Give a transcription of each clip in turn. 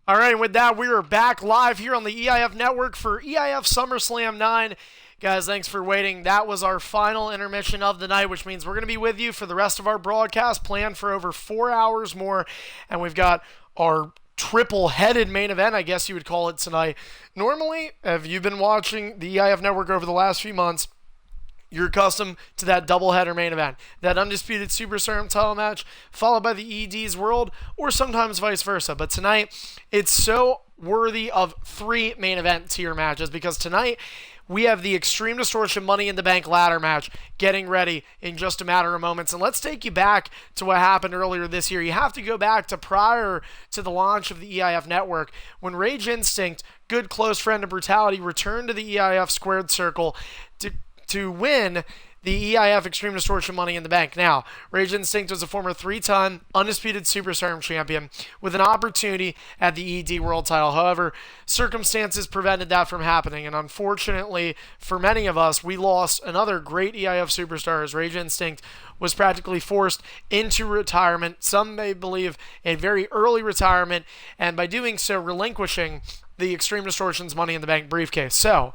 All right, and with that, we are back live here on the EIF Network for EIF Summerslam 9. Guys, thanks for waiting. That was our final intermission of the night, which means we're going to be with you for the rest of our broadcast, planned for over 4 hours more. And we've got our triple-headed main event, I guess you would call it, tonight. Normally, if you've been watching the EIF Network over the last few months, you're accustomed to that doubleheader main event, that undisputed Superstar title match, followed by the ED's World, or sometimes vice versa. But tonight, it's so worthy of 3 main event tier matches, because tonight we have the Extreme Distortion Money in the Bank ladder match getting ready in just a matter of moments. And let's take you back to what happened earlier this year. You have to go back to prior to the launch of the EIF Network, when Rage Instinct, good close friend of Brutality, returned to the EIF Squared Circle to win the EIF Extreme Distortion Money in the Bank. Now, Rage Instinct was a former 3-time undisputed Superstar champion with an opportunity at the ED World title. However, circumstances prevented that from happening, and unfortunately for many of us, we lost another great EIF superstar as Rage Instinct was practically forced into retirement. Some may believe a very early retirement, and by doing so, relinquishing the Extreme Distortion's Money in the Bank briefcase. So,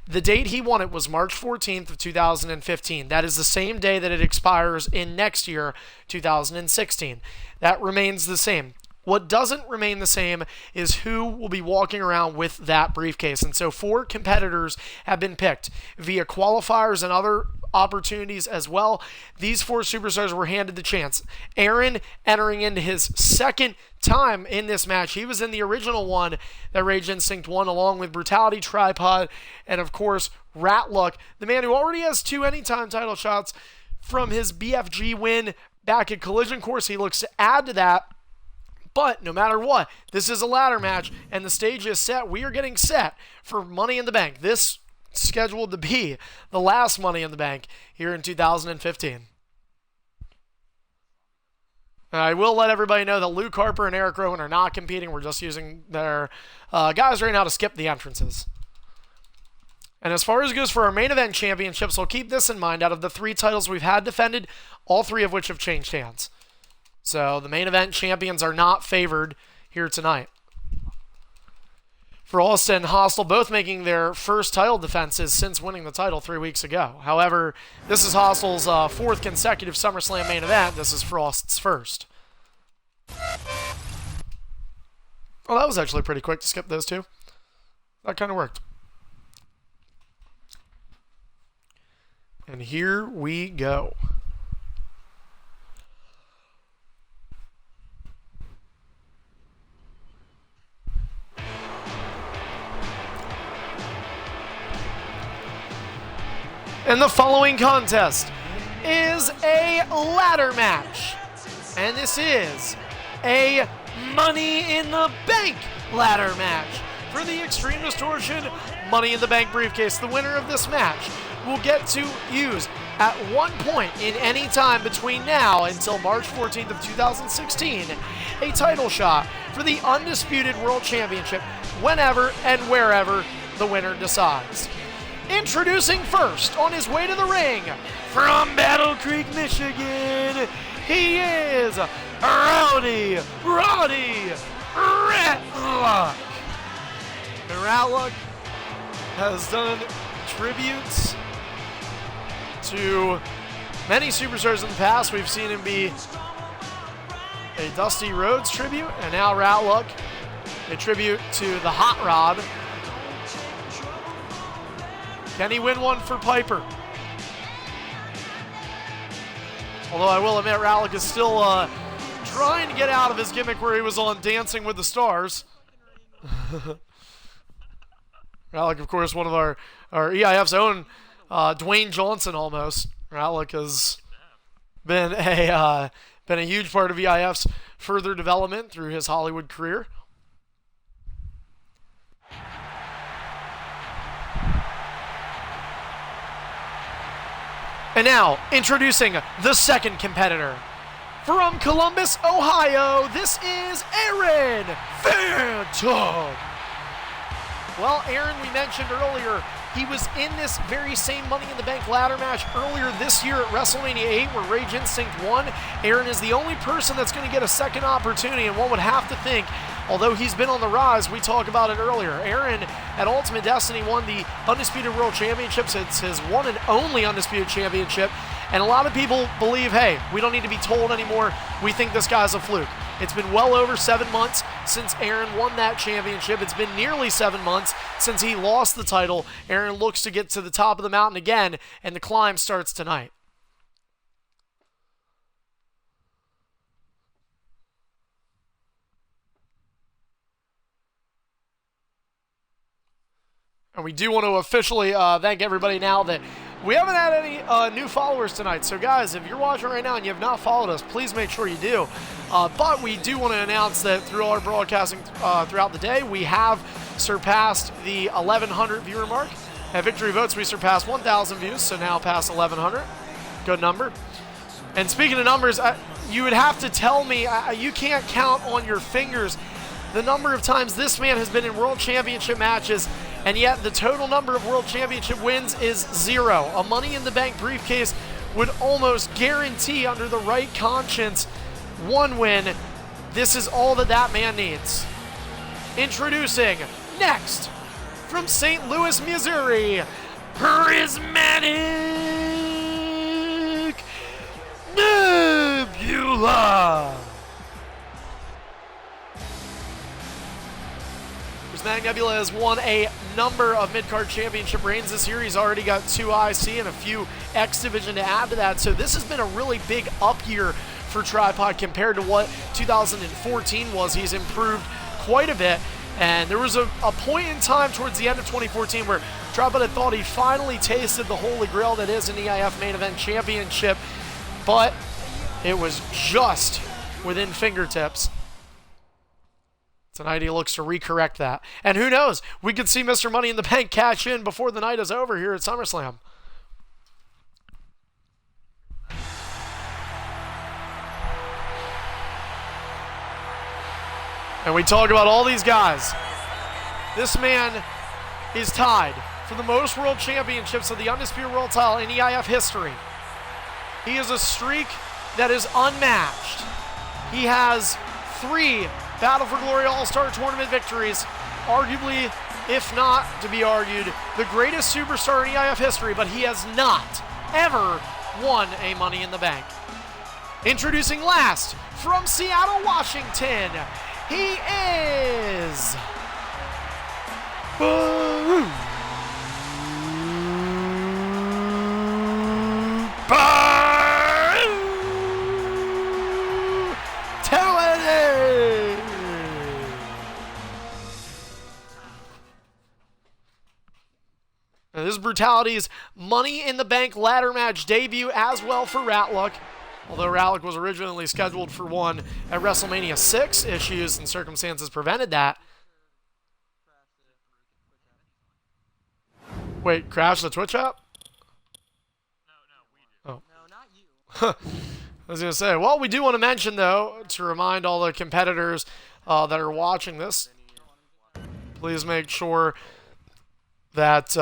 the date he won it was March 14th of 2015. That is the same day that it expires in next year, 2016. That remains the same. What doesn't remain the same is who will be walking around with that briefcase. And so 4 competitors have been picked via qualifiers and other opportunities as well. These 4 superstars were handed the chance. Aaron entering into his second time in this match. He was in the original one that Rage Instinct won, along with Brutality, Tripod, and of course Ratluck, the man who already has 2 anytime title shots from his BFG win back at Collision Course. He looks to add to that. But no matter what, this is a ladder match and the stage is set. We are getting set for Money in the Bank. This scheduled to be the last Money in the Bank here in 2015. I will let everybody know that Luke Harper and Eric Rowan are not competing. We're just using their guys right now to skip the entrances. And as far as it goes for our main event championships, we'll keep this in mind. Out of the 3 titles we've had defended, all 3 of which have changed hands. So the main event champions are not favored here tonight. Frost and Hostile both making their first title defenses since winning the title 3 weeks ago. However, this is Hostile's 4th consecutive SummerSlam main event. This is Frost's first. Well, that was actually pretty quick to skip those 2. That kind of worked. And here we go. And the following contest is a ladder match. And this is a Money in the Bank ladder match for the Extreme Distortion Money in the Bank briefcase. The winner of this match will get to use at one point in any time between now until March 14th of 2016 a title shot for the Undisputed World Championship whenever and wherever the winner decides. Introducing first on his way to the ring from Battle Creek, Michigan, he is Roddy Ratluck. And Ratluck has done tributes to many superstars in the past. We've seen him be a Dusty Rhodes tribute, and now Ratluck, a tribute to the Hot Rod. Can he win one for Piper? Although I will admit, Ratluck is still trying to get out of his gimmick where he was on Dancing with the Stars. Ratluck, of course, one of our EIF's own Dwayne Johnson almost. Ratluck has been a huge part of EIF's further development through his Hollywood career. And now, introducing the second competitor. From Columbus, Ohio, this is Aaron Phantom. Well, Aaron, we mentioned earlier, he was in this very same Money in the Bank ladder match earlier this year at WrestleMania 8 where Rage Instinct won. Aaron is the only person that's going to get a second opportunity, and one would have to think although he's been on the rise, we talked about it earlier. Aaron at Ultimate Destiny won the Undisputed World Championships. It's his one and only Undisputed Championship. And a lot of people believe, hey, we don't need to be told anymore. We think this guy's a fluke. It's been well over 7 months since Aaron won that championship. It's been nearly 7 months since he lost the title. Aaron looks to get to the top of the mountain again, and the climb starts tonight. And we do want to officially thank everybody now that we haven't had any new followers tonight. So, guys, if you're watching right now and you have not followed us, please make sure you do. But we do want to announce that through our broadcasting throughout the day, we have surpassed the 1,100 viewer mark. At Victory Votes, we surpassed 1,000 views, so now past 1,100. Good number. And speaking of numbers, you would have to tell me, you can't count on your fingers the number of times this man has been in World Championship matches, and yet the total number of World Championship wins is 0. A Money in the Bank briefcase would almost guarantee, under the right conscience, 1 win. This is all that man needs. Introducing, next, from St. Louis, Missouri, Prismatic Nebula. Prismatic Nebula has won a number of mid-card championship reigns this year. He's already got 2 IC and a few X Division to add to that. So this has been a really big up year for Tripod compared to what 2014 was. He's improved quite a bit. And there was a point in time towards the end of 2014 where Tripod had thought he finally tasted the holy grail that is an EIF main event championship. But it was just within fingertips. Tonight he looks to recorrect that. And who knows, we could see Mr. Money in the Bank cash in before the night is over here at SummerSlam. And we talk about all these guys. This man is tied for the most world championships of the Undisputed World title in EIF history. He is a streak that is unmatched. He has 3 Battle for Glory All-Star Tournament victories, arguably, if not to be argued, the greatest superstar in EIF history, but he has not ever won a Money in the Bank. Introducing last, from Seattle, Washington, he is... This is Brutality's Money in the Bank ladder match debut as well for Ratluck. Although Ratluck was originally scheduled for one at WrestleMania 6, issues and circumstances prevented that. Wait, crash the Twitch app? No, we did. Oh. No, not you. I was going to say, well, we do want to mention, though, to remind all the competitors that are watching this, please make sure that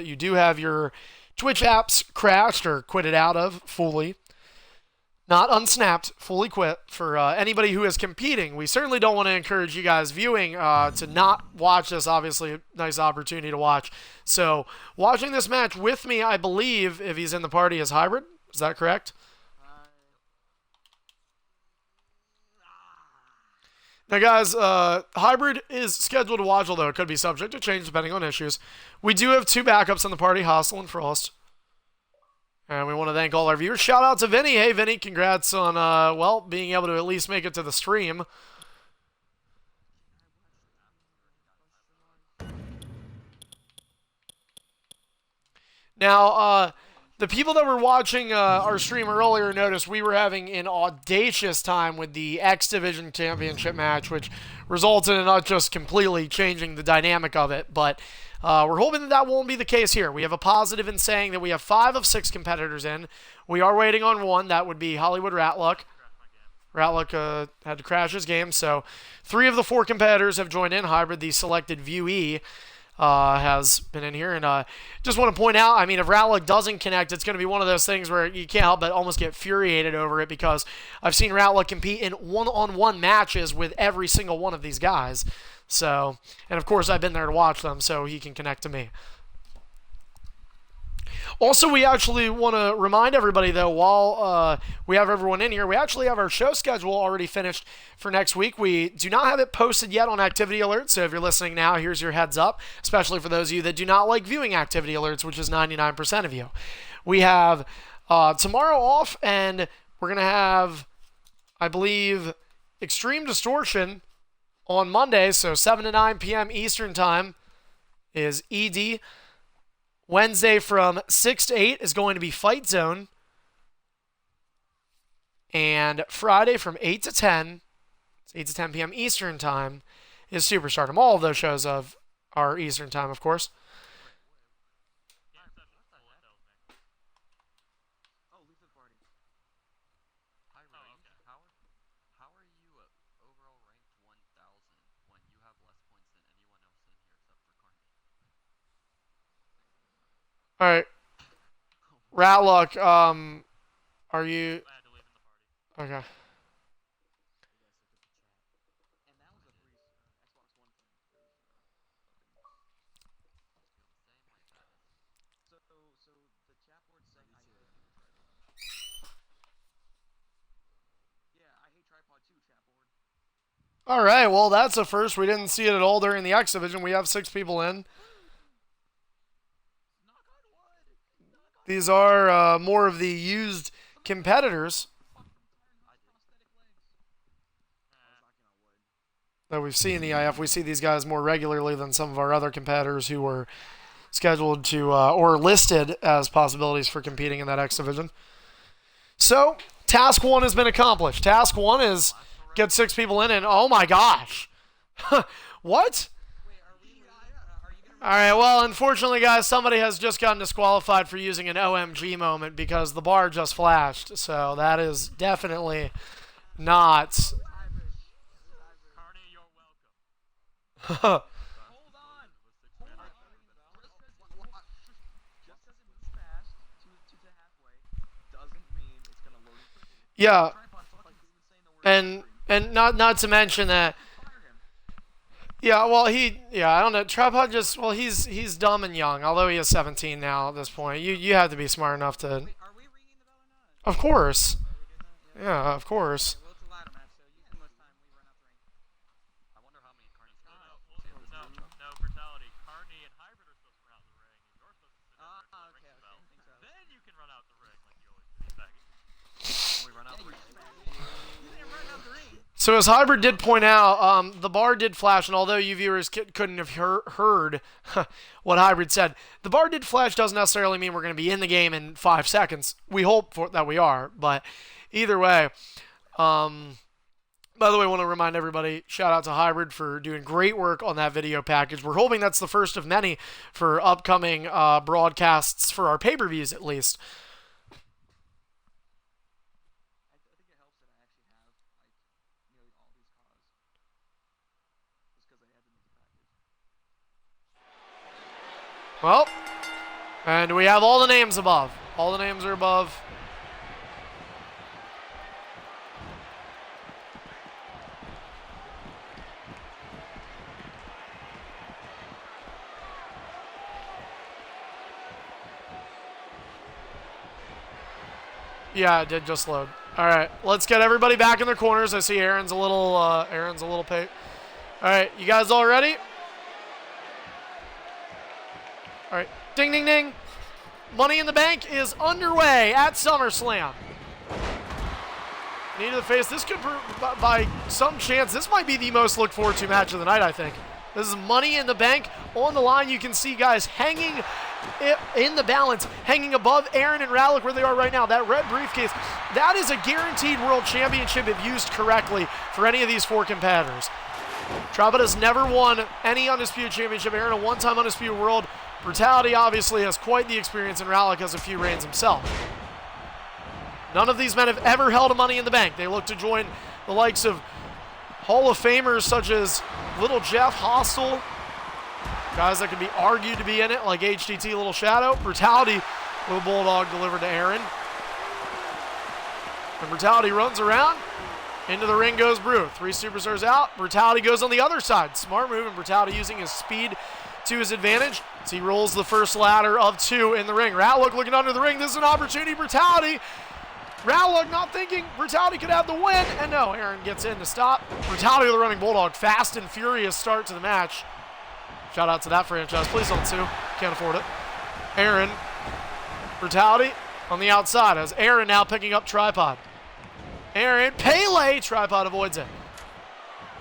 you do have your Twitch apps crashed or quitted out of fully. Not unsnapped, fully quit. For anybody who is competing, we certainly don't want to encourage you guys viewing to not watch this. Obviously, a nice opportunity to watch. So, watching this match with me, I believe, if he's in the party, is Hybrid. Is that correct? Now, guys, Hybrid is scheduled to watch, although it could be subject to change depending on issues. We do have 2 backups in the party, Hostile and Frost. And we want to thank all our viewers. Shout out to Vinny. Hey, Vinny, congrats on, well, being able to at least make it to the stream. Now, the people that were watching our stream earlier noticed we were having an audacious time with the X Division Championship match, which resulted in not just completely changing the dynamic of it, but we're hoping that won't be the case here. We have a positive in saying that we have 5 of 6 competitors in. We are waiting on 1. That would be Hollywood Ratluck. Ratluck had to crash his game, so 3 of the 4 competitors have joined in. Hybrid, the selected viewee. has been in here. And just want to point out, I mean, if Ratlick doesn't connect, it's going to be one of those things where you can't help but almost get infuriated over it, because I've seen Ratlick compete in one-on-one matches with every single one of these guys. So, and of course, I've been there to watch them, so he can connect to me. Also, we actually want to remind everybody, though, while we have everyone in here, we actually have our show schedule already finished for next week. We do not have it posted yet on Activity Alerts, so if you're listening now, here's your heads up, especially for those of you that do not like viewing Activity Alerts, which is 99% of you. We have tomorrow off, and we're going to have, I believe, Extreme Distortion on Monday, so 7 to 9 p.m. Eastern Time is ED. Wednesday from 6 to 8 is going to be Fight Zone. And Friday from 8 to 10, 8 to 10 p.m. Eastern Time, is Superstardom. All of those shows are Eastern Time, of course. All right, Ratlock, are you... Okay. All right, well, that's a first. We didn't see it at all during the X Division. We have 6 people in. These are more of the used competitors that we've seen in the EIF. We see these guys more regularly than some of our other competitors who were scheduled to or listed as possibilities for competing in that X Division. So, task 1 has been accomplished. Task 1 is get 6 people in, and oh my gosh. What? All right, well, unfortunately, guys, somebody has just gotten disqualified for using an OMG moment because the bar just flashed. So that is definitely not... Yeah, and not to mention that... Yeah, well, I don't know. Tripod just, well, he's dumb and young, although he is 17 now at this point. You have to be smart enough to... Are we ringing the bell or not? Of course. Yeah, of course. Well, it's a ladder match, so usually most time we run out the ring. I wonder how many Carney's going to No, brutality. Carney and Hybrid are supposed to run out the ring, and you're supposed to sit there and ring the bell. Then you can run out the ring like you always do, Becky. When we run out the ring. So as Hybrid did point out, the bar did flash, and although you viewers couldn't have heard what Hybrid said, the bar did flash doesn't necessarily mean we're going to be in the game in 5 seconds. We hope that we are, but either way. By the way, I want to remind everybody, shout out to Hybrid for doing great work on that video package. We're hoping that's the first of many for upcoming broadcasts for our pay-per-views at least. Well, and we have all the names above. All the names are above. Yeah, it did just load. All right, let's get everybody back in their corners. I see Aaron's a little paid. All right, you guys all ready? All right, ding, ding, ding. Money in the Bank is underway at SummerSlam. Knee to the face. This could, by some chance, this might be the most looked forward to match of the night, I think. This is Money in the Bank on the line. You can see guys hanging in the balance, hanging above Aaron and Ratlick where they are right now. That red briefcase, that is a guaranteed world championship if used correctly for any of these 4 competitors. Trabot has never won any Undisputed Championship. Aaron, a one-time Undisputed World. Brutality obviously has quite the experience, and Ratlick has a few reigns himself. None of these men have ever held a Money in the Bank. They look to join the likes of Hall of Famers such as Little Jeff Hostel, Guys that can be argued to be in it, like HDT Little Shadow. Brutality with a Bulldog delivered to Aaron. And Brutality runs around. Into the ring goes Brew. 3 superstars out. Brutality goes on the other side. Smart move, and Brutality using his speed to his advantage. So he rolls the first ladder of 2 in the ring. Ratlook looking under the ring. This is an opportunity. Brutality. Ratlook not thinking Brutality could have the win. And no, Aaron gets in to stop. Brutality with a running Bulldog. Fast and furious start to the match. Shout out to that franchise. Please don't sue. Can't afford it. Aaron. Brutality on the outside as Aaron now picking up Tripod. Aaron, Pele, Tripod avoids it.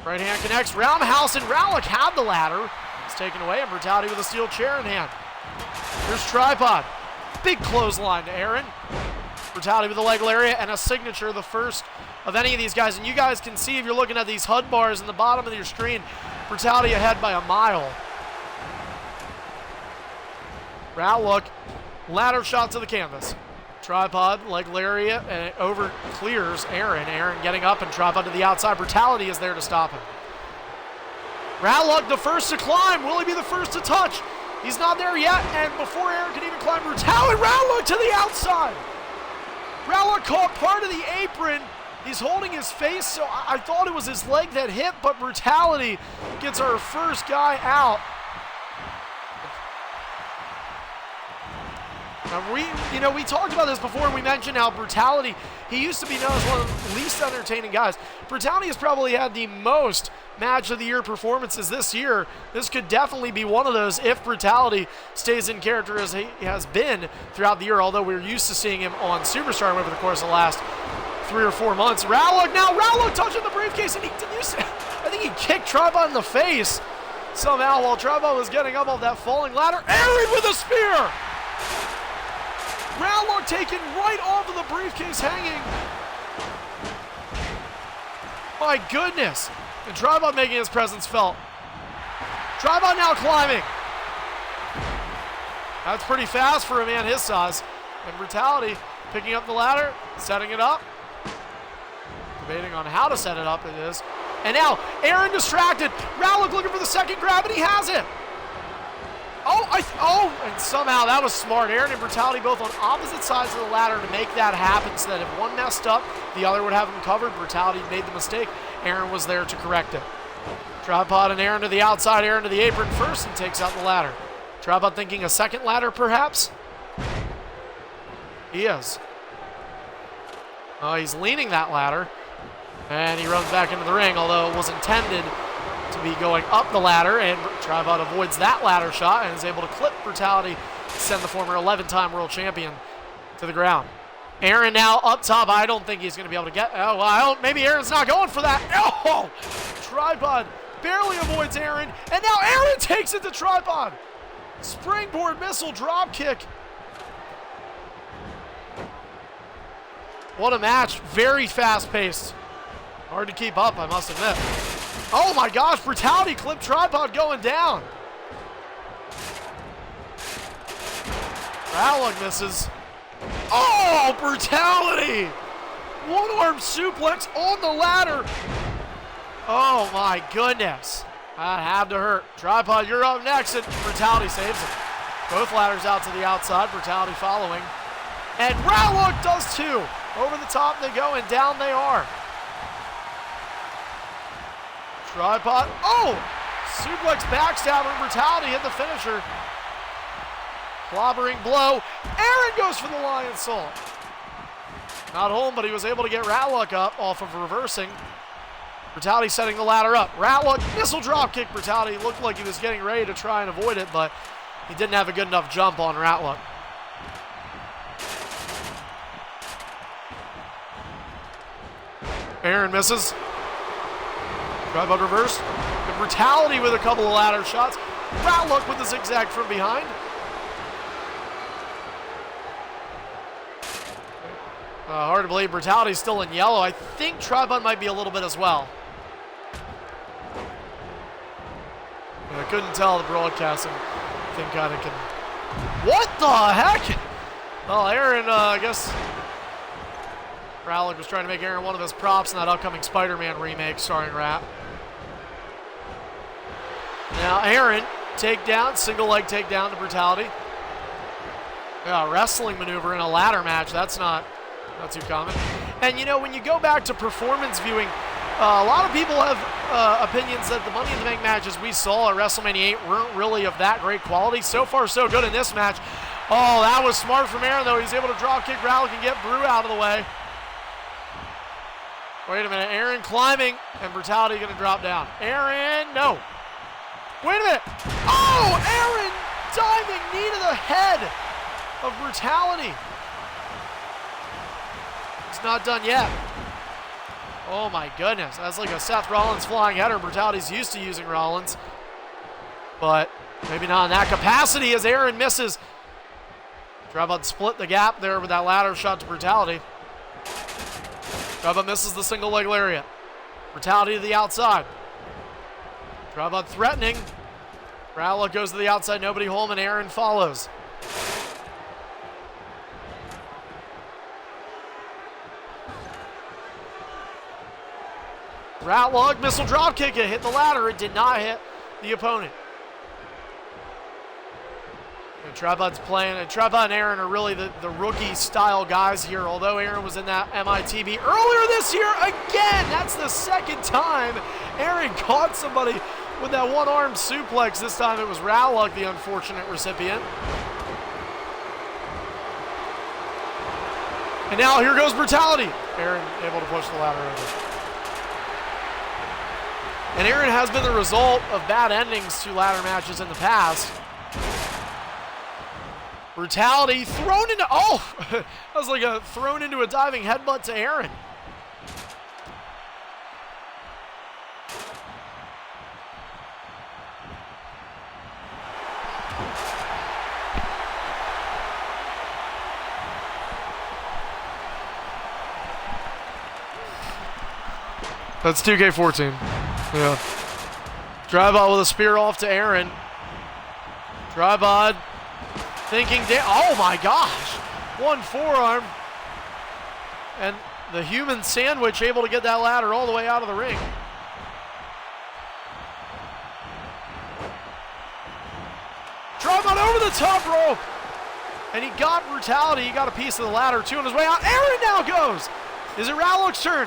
Right hand connects, roundhouse, and Ratlook had the ladder. It's taken away, and Brutality with a steel chair in hand. Here's Tripod. Big clothesline to Aaron. Brutality with the leg lariat and a signature, the first of any of these guys. And you guys can see if you're looking at these HUD bars in the bottom of your screen, Brutality ahead by a mile. Ratlook, ladder shot to the canvas. Tripod, leg lariat, and it over clears Aaron. Aaron getting up and Tripod to the outside. Brutality is there to stop him. Ratlook the first to climb. Will he be the first to touch? He's not there yet, and before Aaron can even climb, Brutality, Ratlook to the outside. Ratlook caught part of the apron. He's holding his face, so I thought it was his leg that hit, but Brutality gets our first guy out. We talked about this before, and we mentioned how Brutality, he used to be known as one of the least entertaining guys. Brutality has probably had the most match of the year performances this year. This could definitely be one of those if Brutality stays in character as he has been throughout the year, although we're used to seeing him on Superstar over the course of the last 3 or 4 months. Ratlook touching the briefcase, and I think he kicked Tripod in the face somehow while Tripod was getting up off that falling ladder. Aaron with a spear! Ratlook taken right off of the briefcase hanging. My goodness. And Tripod making his presence felt. Tripod now climbing. That's pretty fast for a man his size. And Brutality picking up the ladder, setting it up. Debating on how to set it up, it is. And now, Aaron distracted. Ratlook looking for the second grab, and he has it. And somehow that was smart. Aaron and Brutality both on opposite sides of the ladder to make that happen so that if one messed up, the other would have him covered. Brutality made the mistake. Aaron was there to correct it. Tripod and Aaron to the outside, Aaron to the apron first and takes out the ladder. Tripod thinking a second ladder perhaps? He is. He's leaning that ladder. And he runs back into the ring, although it was intended to be going up the ladder, and Tripod avoids that ladder shot and is able to clip Brutality, send the former 11-time world champion to the ground. Aaron now up top. I don't think he's going to be able to get... maybe Aaron's not going for that. Oh! Tripod barely avoids Aaron, and now Aaron takes it to Tripod. Springboard missile drop kick. What a match. Very fast-paced. Hard to keep up, I must admit. Oh my gosh, Brutality clipped Tripod going down. Ratlook misses. Oh, Brutality! One-arm suplex on the ladder. Oh my goodness. That had to hurt. Tripod, you're up next, and Brutality saves him. Both ladders out to the outside, Brutality following. And Ratlook does too. Over the top they go, and down they are. Tripod, suplex backstabber, Brutality hit the finisher. Clobbering blow. Aaron goes for the Lion Salt. Not home, but he was able to get Ratlook up off of reversing. Brutality setting the ladder up. Ratlook, missile drop kick. Brutality looked like he was getting ready to try and avoid it, but he didn't have a good enough jump on Ratlook. Aaron misses. Tripod reverse. And Brutality with a couple of ladder shots. Ratlook with the zigzag from behind. Hard to believe Brutality's still in yellow. I think Tripod might be a little bit as well. I couldn't tell the broadcasting thing kind of can... What the heck? Well, Aaron, I guess... Ratlook was trying to make Aaron one of his props in that upcoming Spider-Man remake starring Rat. Now Aaron takedown, single leg takedown to Brutality. Yeah, wrestling maneuver in a ladder match. That's not too common. And you know, when you go back to performance viewing, a lot of people have opinions that the Money in the Bank matches we saw at WrestleMania 8 weren't really of that great quality. So far, so good in this match. Oh, that was smart from Aaron, though. He's able to drop kick Ratlick and get Brew out of the way. Wait a minute. Aaron climbing, and Brutality going to drop down. Aaron, no. Wait a minute. Oh, Aaron diving knee to the head of Brutality. It's not done yet. Oh my goodness, that's like a Seth Rollins flying header. Brutality's used to using Rollins, but maybe not in that capacity as Aaron misses. Tribut split the gap there with that ladder shot to Brutality. Tribut misses the single leg lariat. Brutality to the outside. Tribut threatening. Ratlick goes to the outside, nobody home, and Aaron follows. Ratlick, missile drop kick, it hit the ladder. It did not hit the opponent. And Tribut's playing, and Tribut and Aaron are really the rookie style guys here, although Aaron was in that MITB earlier this year again. That's the second time Aaron caught somebody with that one-armed suplex. This time it was Ratlick, the unfortunate recipient. And now here goes Brutality. Aaron able to push the ladder over. And Aaron has been the result of bad endings to ladder matches in the past. Brutality thrown into, oh, that was like a thrown into a diving headbutt to Aaron. That's 2K14. Yeah. Drybod with a spear off to Aaron. Drybod thinking, oh my gosh. One forearm. And the human sandwich able to get that ladder all the way out of the ring. Drybod over the top rope. And he got Brutality. He got a piece of the ladder too on his way out. Aaron now goes. Is it Ratlick's turn?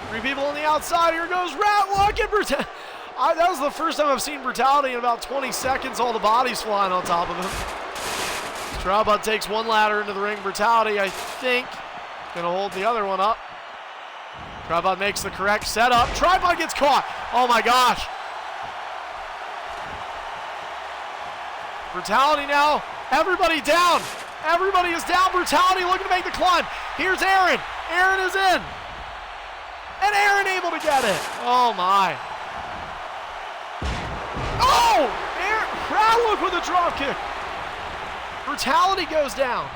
Three people on the outside. Here goes Ratlick and Brutality. That was the first time I've seen Brutality in about 20 seconds. All the bodies flying on top of him. Tribut takes one ladder into the ring. Brutality, I think, gonna hold the other one up. Tribut makes the correct setup. Tribut gets caught. Oh my gosh. Brutality now. Everybody down. Everybody is down. Brutality looking to make the climb. Here's Aaron. Aaron is in. And Aaron able to get it. Oh my. Oh! Ratlick with a drop kick. Brutality goes down.